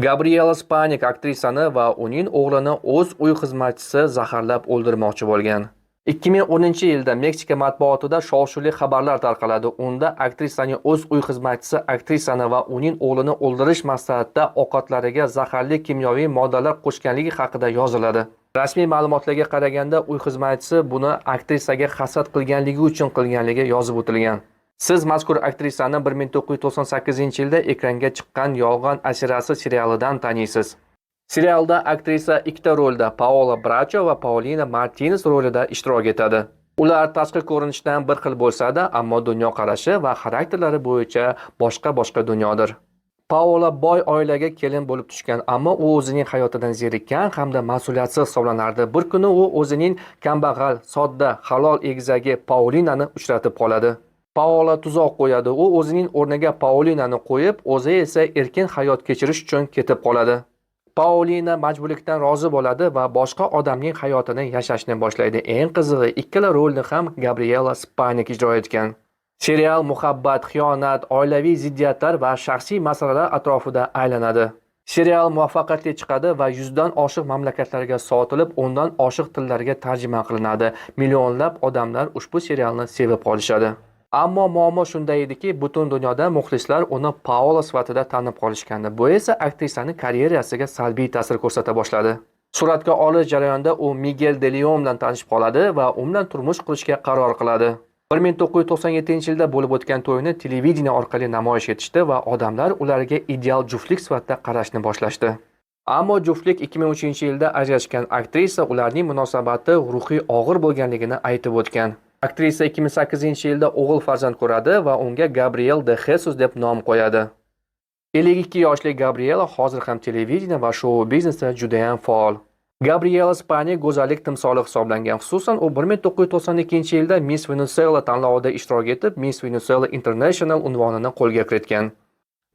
Gabriela Spanik aktrisani va uning o'g'lini o'z uy xizmatchisi zaharlab o'ldirmoqchi bo'lgan. 2010-yilda Meksika matbuotida shov-shuvli xabarlar tarqaladi. Unda aktrisaning o'z uy xizmatchisi aktrisani va uning o'g'lini o'ldirish maqsadida ovqatlariga zaharli kimyoviy moddalar qo'shganligi haqida yoziladi. Rasmiy ma'lumotlarga qaraganda, uy xizmatchisi buni aktrisaga hasad qilganligi uchun qilganligi yozib o'tilgan. Siz mazkur aktrisani 1998-yilda ekranga chiqqan Yolg'on asirasi serialidan taniysiz. Serialda aktrisa ikkita rolda Paola Bracho va Paulina Martinez rolida ishtirok etadi. Ular tashqi ko'rinishdan bir xil bo'lsa-da, ammo dunyoqarashi va xarakterlari bo'yicha boshqa dunyodir. Paola boy oilaga kelin bo'lib tushgan, ammo u o'zining hayotidan zerikkan hamda mas'uliyatsiz hisoblanardi. Bir kuni u o'zining kambag'al, sodda, halol egizagi Paulinani uchratib qoladi. Paola tuzoq qo'yadi. U o'zining o'rniga Paulinani qo'yib, o'zi esa erkin hayot kechirish uchun ketib qoladi. Paulina majburlikdan rozi bo'ladi va boshqa odamning hayotini yashashni boshlaydi. Eng qizig'i, ikkala rolni ham Gabriela Spanik ijro etgan. Serial muhabbat, xiyonat, oilaviy ziddiyatlar va shaxsiy masalalar atrofida aylanadi. Serial muvaffaqiyatli chiqadi va 100 dan oshiq mamlakatlarga sotilib, 10 dan oshiq tillarga tarjima qilinadi. Millionlab odamlar ushbu serialni sevib qolishadi. Ammo muammo shunda ediki, butun dunyoda muxlislar uni Paola sifatida tanib qolishgandi. Bu esa aktrisaning karyerasiga salbiy ta'sir ko'rsata boshladi. Suratga olish jarayonida u Miguel de Leon bilan tanishib qoladi va u bilan turmush qurishga qaror qiladi. 1997-yilda bo'lib o'tgan to'yni televideniya orqali namoyish etishdi va odamlar ularga ideal juftlik sifatida qarashni boshlashdi. Ammo juftlik 2003-yilda ajrashgan. Aktrisa ularning munosabati ruhiy og'ir bo'lganligini aytib o'tgan. Aktrisa 2008-yilda o'g'il farzand ko'radi va unga Gabriel de Jesus deb nom qo'yadi. 52 yoshli Gabriela hozir ham televideniya va shou biznesda juda ham faol. Gabriela Spanik go'zallik timsoli hisoblangan. Xususan, u 1992-yilda Miss Venezuela tanlovida ishtirok etib, Miss Venezuela International unvonini qo'lga kiritgan.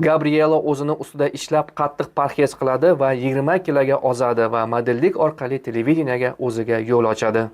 Gabriela o'zini ustida ishlab qattiq parhez qiladi va 20 kiloga ozadi va modellik orqali televideniyaga o'ziga yo'l ochadi.